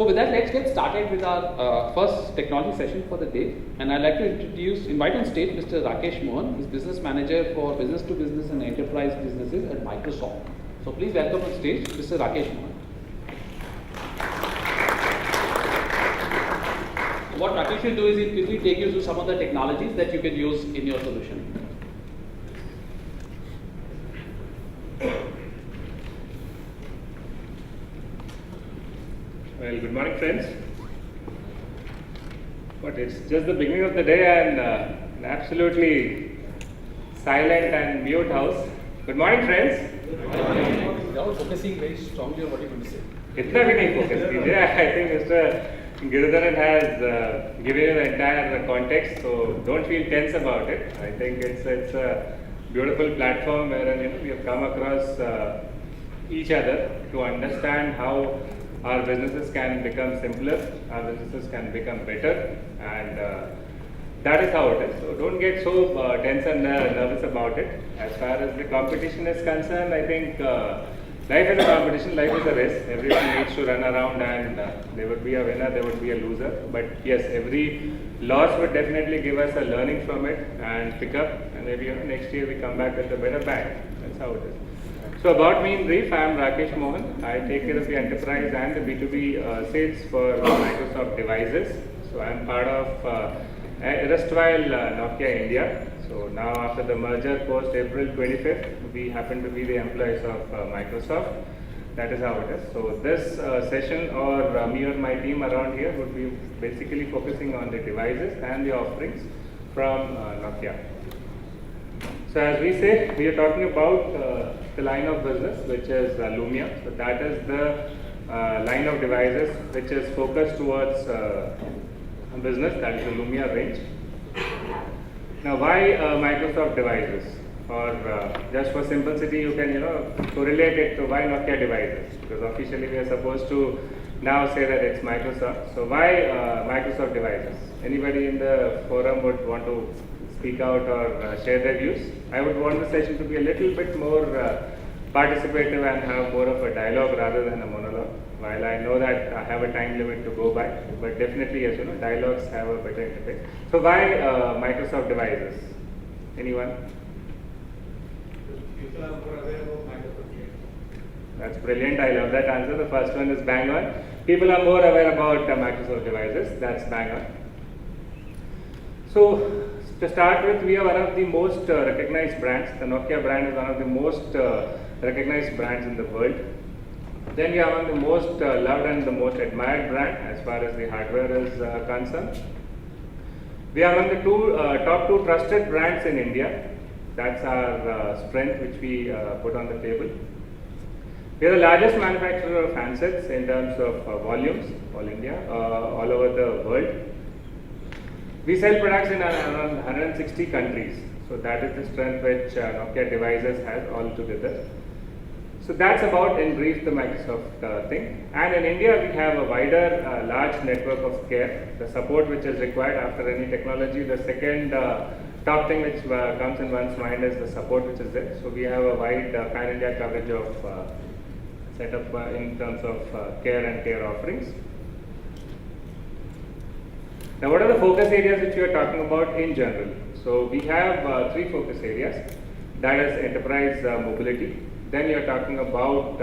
So with that, let's get started with our first technology session for the day. And I'd like to invite on stage Mr. Rakesh Mohan, who's Business Manager for Business to Business and Enterprise Businesses at Microsoft. So please welcome on stage Mr. Rakesh Mohan. What Rakesh will do is he'll quickly take you through some of the technologies that you can use in your solution. Well, good morning, friends. But it's just the beginning of the day and an absolutely silent and mute house. Good morning, friends. Good morning. You're all focusing very strongly on what you're going to say. Itna bhi nahi focus kijiye. I think Mr. Giridharan has given you the entire context, so don't feel tense about it. I think it's a beautiful platform wherein we have come across each other to understand how our businesses can become simpler, our businesses can become better, and that is how it is. So don't get so tense and nervous about it. As far as the competition is concerned, I think life is a competition, life is a race. Everyone needs to run around and there would be a winner, there would be a loser. But yes, every loss would definitely give us a learning from it and pick up, and maybe next year we come back with a better bang. That's how it is. So about me in brief, I am Rakesh Mohan. I take care of the enterprise and the B2B sales for Microsoft devices. So I am part of erstwhile Nokia India. So now after the merger post April 25th, we happen to be the employees of Microsoft. That is how it is. So this session or me or my team around here would be basically focusing on the devices and the offerings from Nokia. So as we say, we are talking about the line of business which is Lumia. So that is the line of devices which is focused towards business, that is the Lumia range. Now why Microsoft devices? Or just for simplicity you can correlate it to why Nokia devices, because officially we are supposed to now say that it's Microsoft. So why Microsoft devices? Anybody in the forum would want to speak out or share their views? I would want the session to be a little bit more participative and have more of a dialogue rather than a monologue. While I know that I have a time limit to go by, but definitely yes, dialogues have a better interface. So why Microsoft devices? Anyone? People are more aware about Microsoft. That's brilliant. I love that answer. The first one is bang on. People are more aware about Microsoft devices. That's bang on. So to start with, we are one of the most recognized brands. The Nokia brand is one of the most recognized brands in the world. Then we are one of the most loved and the most admired brand as far as the hardware is concerned. We are among the top two trusted brands in India. That's our strength which we put on the table. We are the largest manufacturer of handsets in terms of volumes, all India, all over the world. We sell products in around 160 countries. So that is the strength which Nokia devices has all together. So that's about in brief the Microsoft thing. And in India we have a wider, large network of care, the support which is required after any technology. The second top thing which comes in one's mind is the support which is there. So we have a wide pan-India coverage of setup in terms of care and care offerings. Now what are the focus areas which we are talking about in general? So we have three focus areas. That is enterprise mobility. Then you are talking about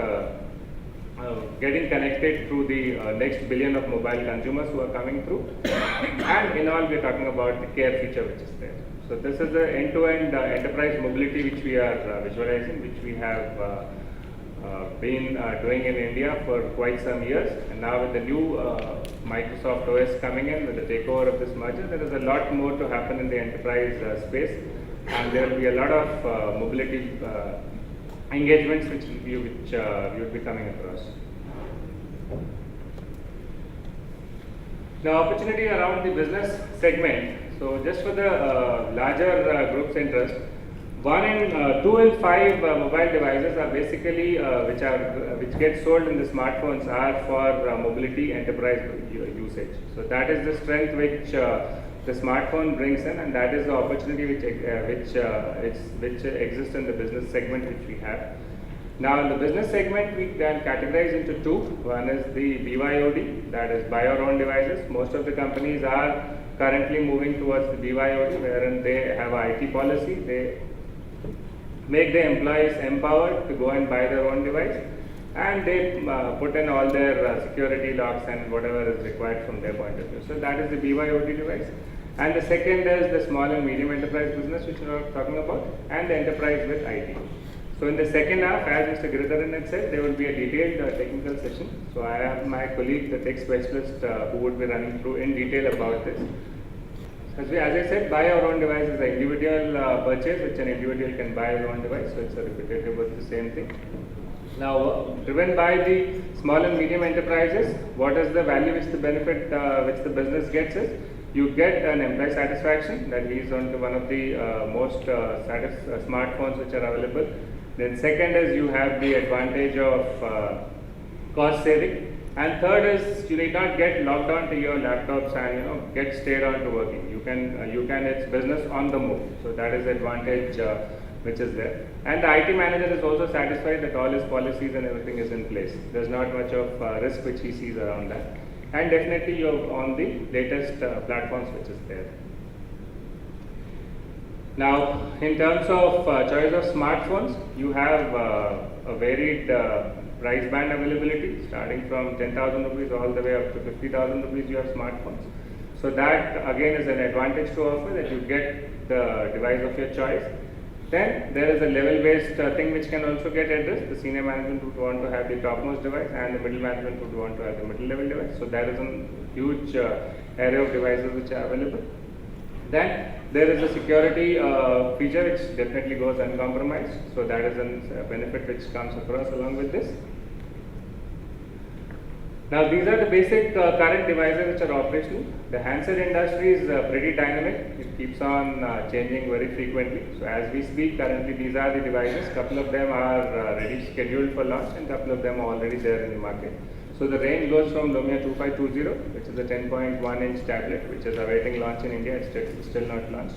getting connected through the next billion of mobile consumers who are coming through. And in all, we are talking about the care feature which is there. So this is the end-to-end enterprise mobility which we are visualizing, which we have been doing in India for quite some years. And now with the new Microsoft OS coming in, with the takeover of this merger, there is a lot more to happen in the enterprise space. And there will be a lot of mobility engagements which you would be coming across. Now opportunity around the business segment. So just for the larger group's interest, 2 in 5 mobile devices are basically which get sold in the smartphones are for mobility enterprise usage. So that is the strength which the smartphone brings in, and that is the opportunity which exists in the business segment which we have. Now in the business segment, we can categorize into two. One is the BYOD, that is buy your own devices. Most of the companies are currently moving towards the BYOD, wherein they have a IT policy. They make their employees empowered to go and buy their own device, and they put in all their security locks and whatever is required from their point of view. So that is the BYOD device. And the second is the small and medium enterprise business, which we are talking about, and the enterprise with IT. So in the second half, as Mr. Giridharan had said, there will be a detailed technical session. So I have my colleague, the tech specialist, who would be running through in detail about this. As I said, buy your own device is an individual purchase, which an individual can buy your own device. So it's a repetitive of the same thing. Now, driven by the small and medium enterprises, what is the value which the benefit which the business gets is, you get an employee satisfaction, that leads on to one of the most smartphones which are available. Then second is you have the advantage of cost saving. And third is you need not get locked on to your laptops and get stayed on to working. You can it's business on the move. So that is the advantage which is there. And the IT manager is also satisfied that all his policies and everything is in place. There's not much of risk which he sees around that. And definitely you're on the latest platforms which is there. Now, in terms of choice of smartphones, you have a varied price band availability, starting from 10,000 rupees all the way up to 50,000 rupees. You have smartphones. So that again is an advantage to offer, that you get the device of your choice. Then there is a level-based thing which can also get addressed. The senior management would want to have the topmost device, and the middle management would want to have the middle-level device. So there is a huge array of devices which are available. Then there is a security feature which definitely goes uncompromised. So that is a benefit which comes across along with this. Now these are the basic current devices which are operational. The handset industry is pretty dynamic. It keeps on changing very frequently. So as we speak, currently these are the devices. Couple of them are ready, scheduled for launch, and couple of them are already there in the market. So the range goes from Lumia 2520, which is a 10.1-inch tablet, which is awaiting launch in India. It's still not launched.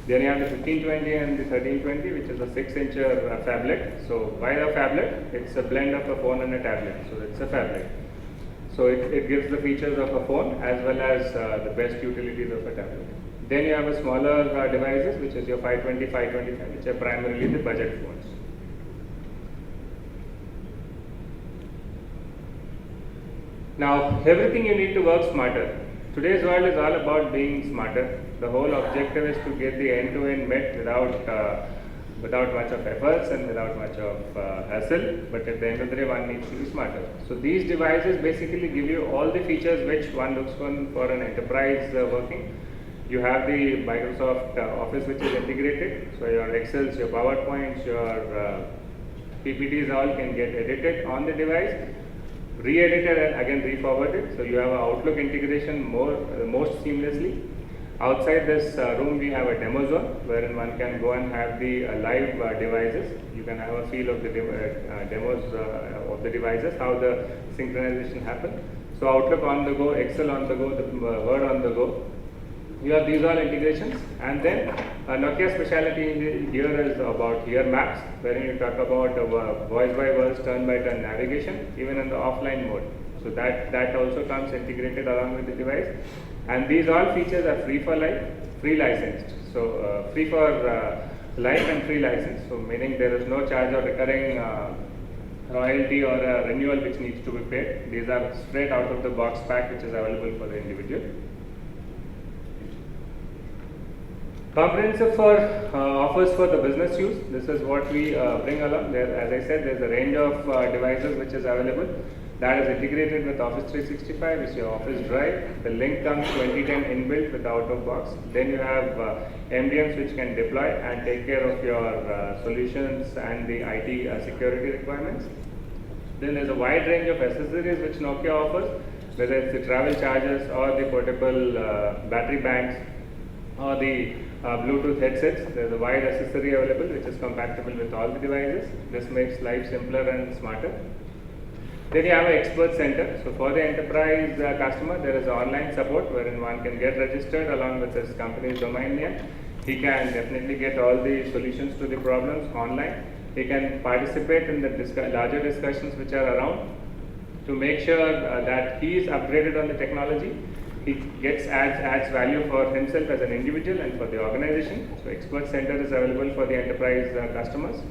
Then you have the 1520 and the 1320, which is a 6-inch phablet. So why a phablet? It's a blend of a phone and a tablet. So it's a phablet. So it gives the features of a phone as well as the best utilities of a tablet. Then you have a smaller devices, which is your 520, 525, which are primarily the budget phones. Now, everything you need to work smarter. Today's world is all about being smarter. The whole objective is to get the end-to-end met without much of efforts and without much of hassle, but at the end of the day, one needs to be smarter. So these devices basically give you all the features which one looks for an enterprise working. You have the Microsoft Office which is integrated, so your Excels, your PowerPoints, your PPTs all can get edited on the device, re-edited and again re-forwarded. So you have an Outlook integration most seamlessly. Outside this room we have a demo zone wherein one can go and have the live devices. You can have a feel of the demos of the devices, how the synchronization happens. So Outlook on the go, Excel on the go, the Word on the go. You have these all integrations, and then Nokia specialty here is about here maps, wherein you talk about voice by voice, turn by turn navigation, even in the offline mode. So that also comes integrated along with the device. And these all features are free for life, free licensed. So free for life and free license. So meaning there is no charge or recurring royalty or a renewal which needs to be paid. These are straight out of the box pack which is available for the individual. Comprehensive for offers for the business use. This is what we bring along. There, as I said, there's a range of devices which is available. That is integrated with Office 365, which is your Office Drive. The link comes 2010 inbuilt with out of box. Then you have MDMs which can deploy and take care of your solutions and the IT security requirements. Then there's a wide range of accessories which Nokia offers, whether it's the travel chargers or the portable battery banks or the Bluetooth headsets. There's a wide accessory available which is compatible with all the devices. This makes life simpler and smarter. Then you have an expert center. So for the enterprise customer, there is online support wherein one can get registered along with his company's domain name. He can definitely get all the solutions to the problems online. He can participate in the larger discussions which are around to make sure that he is upgraded on the technology. He adds value for himself as an individual and for the organization. So Expert Center is available for the enterprise customers.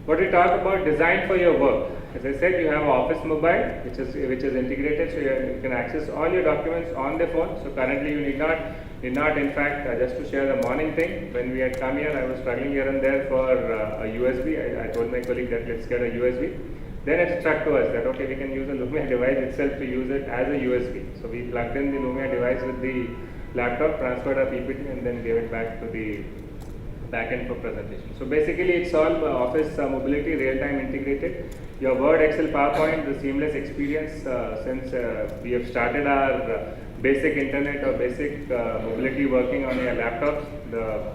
What we talk about design for your work. As I said, you have Office Mobile, which is integrated, so you can access all your documents on the phone. So currently, you need not. In fact, just to share the morning thing, when we had come here, I was struggling here and there for a USB. I told my colleague that let's get a USB. Then it struck to us that okay, we can use a Lumia device itself to use it as a USB. So we plugged in the Lumia device with the laptop, transferred our PPT, and then gave it back to the backend for presentation. So basically, it's all Office mobility, real-time integrated. Your Word, Excel, PowerPoint, the seamless experience since we have started our basic internet or basic mobility working on your laptops. The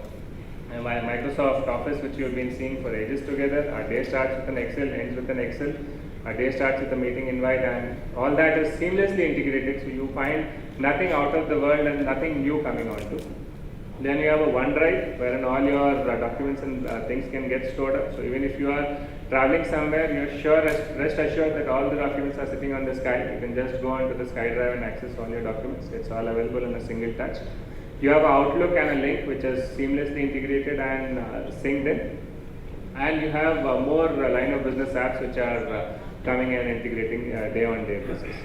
Microsoft Office, which you have been seeing for ages together. Our day starts with an Excel, ends with an Excel. Our day starts with a meeting invite, and all that is seamlessly integrated. So you find nothing out of the world and nothing new coming onto. Then you have a OneDrive, wherein all your documents and things can get stored up. So even if you are traveling somewhere, you're rest assured that all the documents are sitting on the Sky. You can just go onto the SkyDrive and access all your documents. It's all available in a single touch. You have Outlook and a link which is seamlessly integrated and synced in. And you have more line of business apps which are coming and integrating day on day basis.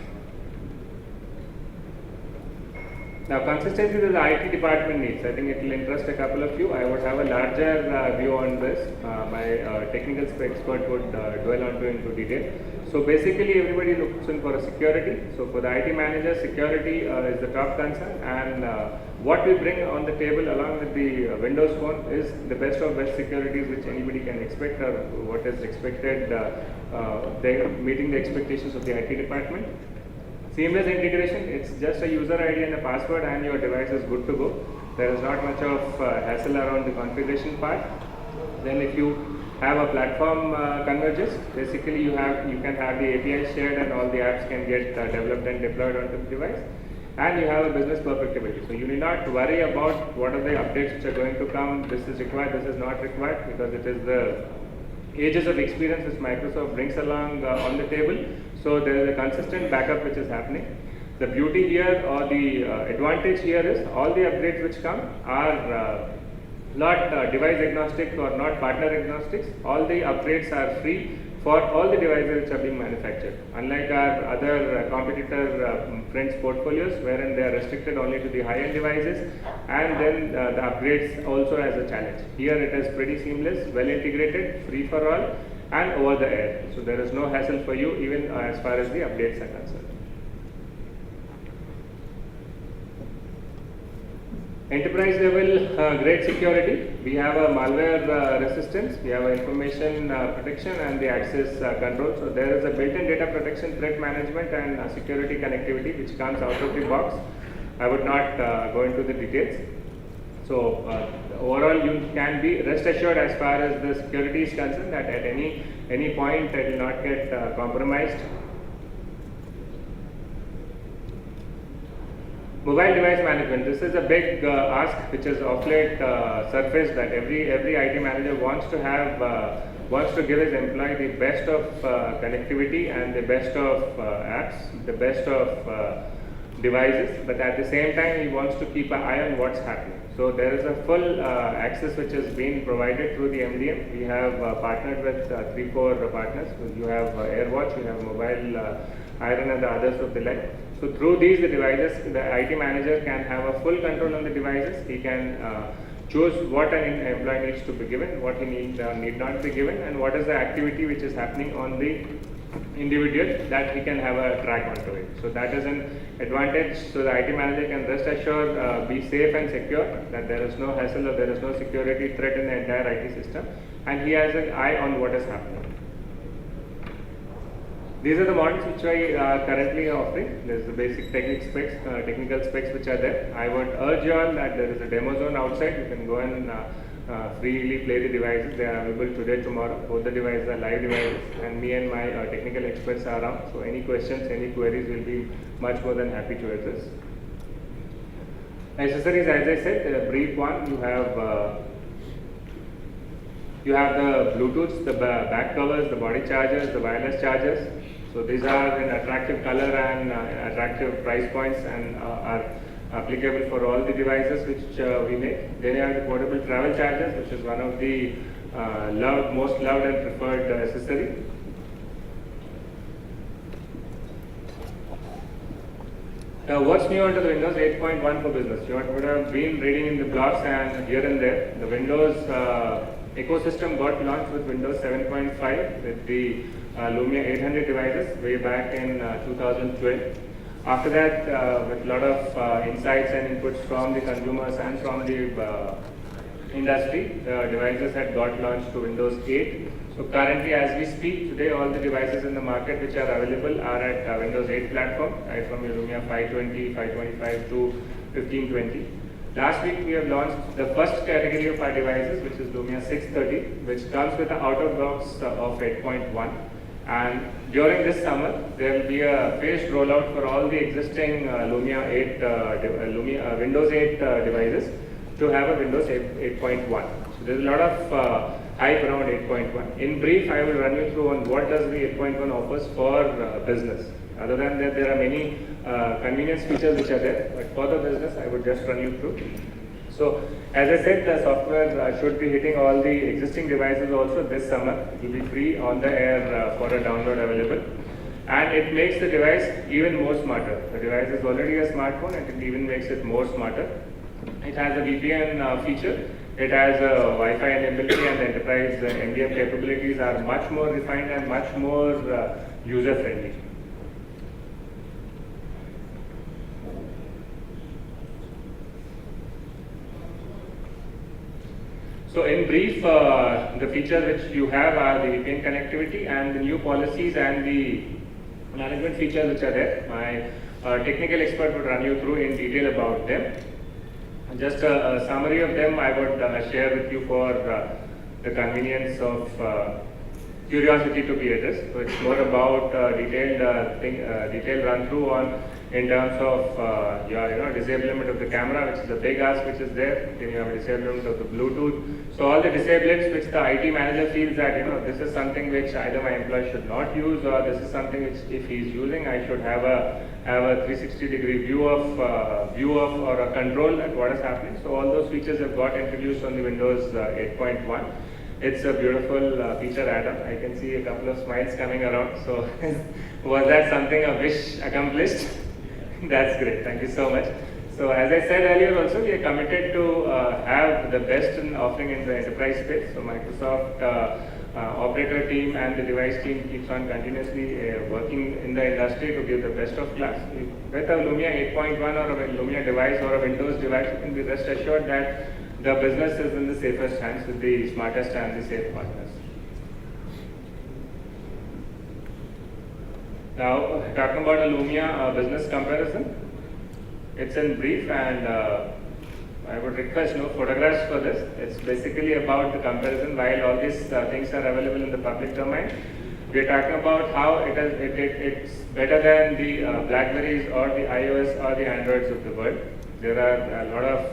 Now, consistency that the IT department needs, I think it will interest a couple of you. I would have a larger view on this. My technical expert would dwell onto into detail. So basically, everybody looks in for a security. So for the IT manager, security is the top concern, and what we bring on the table along with the Windows Phone is the best of best securities which anybody can expect, or what is expected, meeting the expectations of the IT department. Seamless integration, it's just a user ID and a password and your device is good to go. There is not much of hassle around the configuration part. Then if you have a platform convergence, basically you can have the API shared and all the apps can get developed and deployed onto the device. And you have a business perfectibility. So you need not worry about what are the updates which are going to come, this is required, this is not required, because it is the ages of experience which Microsoft brings along on the table. So there is a consistent backup which is happening. The beauty here or the advantage here is all the upgrades which come are not device agnostic or not partner agnostics. All the upgrades are free for all the devices which are being manufactured. Unlike our other competitor friends portfolios, wherein they are restricted only to the high-end devices, and then the upgrades also as a challenge. Here it is pretty seamless, well integrated, free for all, and over the air. So there is no hassle for you even as far as the updates are concerned. Enterprise level great security. We have a malware resistance, we have information protection and the access control. So there is a built-in data protection, threat management and security connectivity which comes out of the box. I would not go into the details. So overall you can be rest assured as far as the security is concerned that at any point it will not get compromised. Mobile device management. This is a big ask which is of late surfaced, that every IT manager wants to give his employee the best of connectivity and the best of apps, the best of devices, but at the same time he wants to keep an eye on what's happening. So there is a full access which is being provided through the MDM. We have partnered with 3-4 partners. So you have AirWatch, you have Mobile Iron and the others of the like. So through these the devices, the IT manager can have a full control on the devices. He can choose what an employee needs to be given, what he need not be given, and what is the activity which is happening on the individual, that he can have a track onto it. So that is an advantage. So the IT manager can rest assured, be safe and secure, that there is no hassle or there is no security threat in the entire IT system, and he has an eye on what is happening. These are the models which I are currently offering. There is the basic technical specs which are there. I would urge you all that there is a demo zone outside. You can go and freely play the devices. They are available today, tomorrow. Both the devices are live devices, and me and my technical experts are around. So any questions, any queries, will be much more than happy to address. Accessories, as I said, a brief one. You have You have the Bluetooth, the back covers, the body chargers, the wireless chargers. So these are in attractive color and attractive price points and are applicable for all the devices which we make. Then you have the portable travel chargers, which is one of the most loved and preferred accessory. Now, what's new under the Windows 8.1 for business? You would have been reading in the blogs and here and there. The Windows ecosystem got launched with Windows 7.5 with the Lumia 800 devices way back in 2012. After that, with a lot of insights and inputs from the consumers and from the industry, the devices had got launched to Windows 8. So currently, as we speak today, all the devices in the market which are available are at Windows 8 platform, right from your Lumia 520, 525 to 1520. Last week, we have launched the first category of our devices, which is Lumia 630, which comes with an out-of-box of 8.1. And during this summer, there will be a phased rollout for all the existing Lumia 8, Windows 8 devices to have a Windows 8.1. So there's a lot of hype around 8.1. In brief, I will run you through on what does the 8.1 offers for business. Other than that, there are many convenience features which are there, but for the business, I would just run you through. So, as I said, the software should be hitting all the existing devices also this summer. It will be free on the air for a download available. And it makes the device even more smarter. The device is already a smartphone and it even makes it more smarter. It has a VPN feature. It has a Wi-Fi enablability and the enterprise MDM capabilities are much more refined and much more user-friendly. So in brief, the features which you have are the VPN connectivity and the new policies and the management features which are there. My technical expert would run you through in detail about them. Just a summary of them I would share with you for the convenience of curiosity to be addressed. So it's more about detailed run through on in terms of your disablement of the camera, which is a big ask which is there. Then you have a disablement of the Bluetooth. So all the disablings which the IT manager feels that this is something which either my employee should not use or this is something which if he is using I should have a 360-degree view of or a control at what is happening. So all those features have got introduced on the Windows 8.1. It's a beautiful feature, Adam. I can see a couple of smiles coming around. So was that something a wish accomplished? That's great. Thank you so much. So as I said earlier also, we are committed to have the best in offering in the enterprise space. So Microsoft operator team and the device team keeps on continuously working in the industry to give the best of class. With a Lumia 8.1 or a Lumia device or a Windows device, you can be rest assured that the business is in the safest hands with the smartest and the safe partners. Now, talking about a Lumia business comparison, it's in brief and I would request no photographs for this. It's basically about the comparison while all these things are available in the public domain. We are talking about how it's better than the Blackberries or the iOS or the Androids of the world. There are a lot of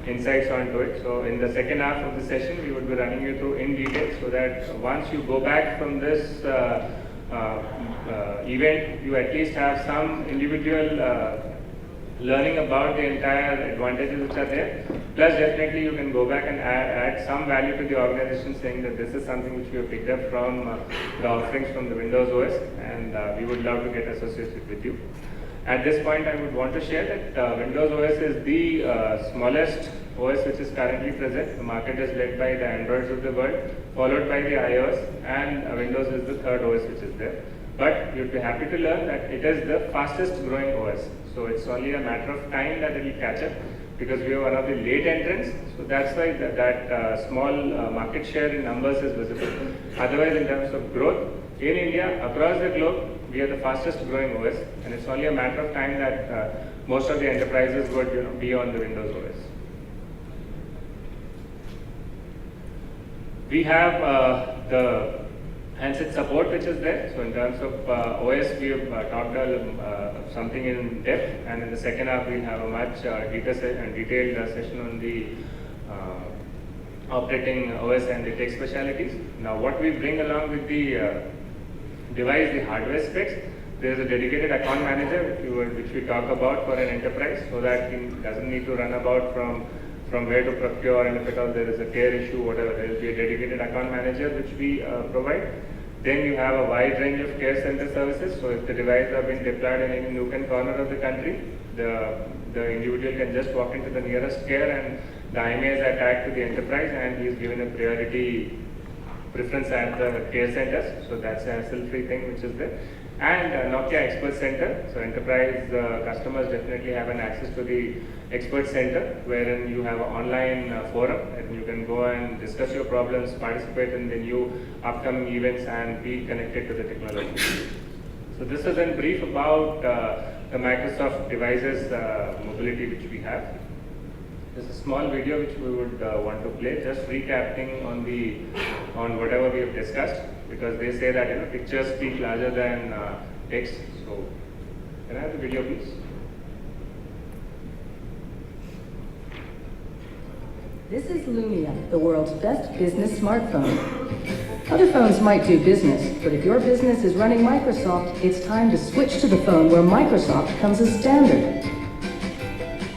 insights onto it. So in the second half of the session, we would be running you through in detail so that once you go back from this event, you at least have some individual learning about the entire advantages which are there. Plus definitely you can go back and add some value to the organization saying that this is something which we have picked up from the offerings from the Windows OS and we would love to get associated with you. At this point I would want to share that Windows OS is the smallest OS which is currently present. The market is led by the Androids of the world, followed by the iOS, and Windows is the third OS which is there. But you'd be happy to learn that it is the fastest growing OS. So it's only a matter of time that it will catch up because we are one of the late entrants. So that's why that small market share in numbers is visible. Otherwise, in terms of growth, in India, across the globe, we are the fastest growing OS. And it's only a matter of time that most of the enterprises would be on the Windows OS. We have the handset support which is there. So in terms of OS, we have talked something in depth, and in the second half we'll have a much detailed session on the operating OS and the tech specialities. Now what we bring along with the device, the hardware specs, there is a dedicated account manager which we talk about for an enterprise, so that he doesn't need to run about from where to procure, and if at all there is a care issue, whatever, there will be a dedicated account manager which we provide. Then you have a wide range of care center services. So if the devices have been deployed in any nook and corner of the country, the individual can just walk into the nearest care, and the IMEI is tagged to the enterprise, and he is given a priority preference at the care centers. So that's a hassle-free thing which is there. And Nokia Expert Center. So enterprise customers definitely have an access to the Expert Center, wherein you have an online forum, and you can go and discuss your problems, participate in the new upcoming events, and be connected to the technology. So this is in brief about the Microsoft devices mobility which we have. There's a small video which we would want to play, just recapping on whatever we have discussed, because they say that pictures speak larger than text. So can I have the video, please? This is Lumia, the world's best business smartphone. Other phones might do business, but if your business is running Microsoft, it's time to switch to the phone where Microsoft comes as standard.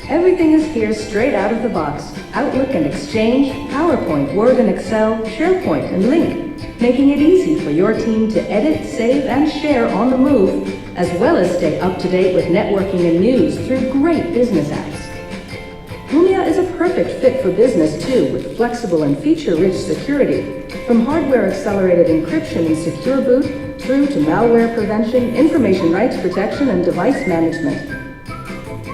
Everything is here straight out of the box. Outlook and Exchange, PowerPoint, Word and Excel, SharePoint and Lync, making it easy for your team to edit, save, and share on the move, as well as stay up to date with networking and news through great business apps. Lumia is a perfect fit for business too, with flexible and feature-rich security, from hardware-accelerated encryption and secure boot, through to malware prevention, information rights protection, and device management.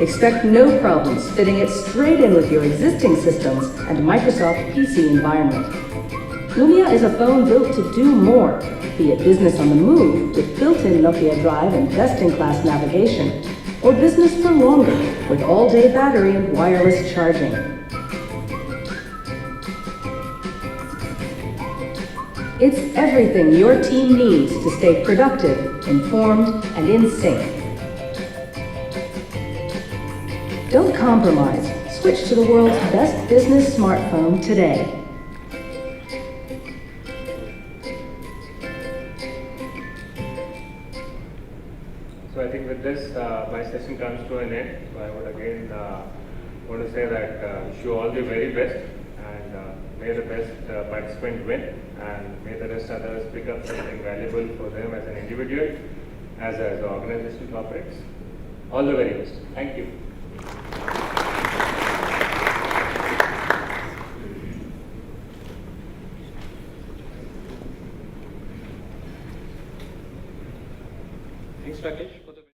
Expect no problems fitting it straight in with your existing systems and Microsoft PC environment. Lumia is a phone built to do more, be it business on the move with built-in Nokia Drive and best-in-class navigation, or business for longer with all-day battery and wireless charging. It's everything your team needs to stay productive, informed, and in sync. Don't compromise. Switch to the world's best business smartphone today. So I think with this, my session comes to an end. So I would again want to say that wish you all the very best, and may the best participant win, and may the rest others pick up something valuable for them as an individual, as an organization operates. All the very best. Thank you. Thanks, Rakesh.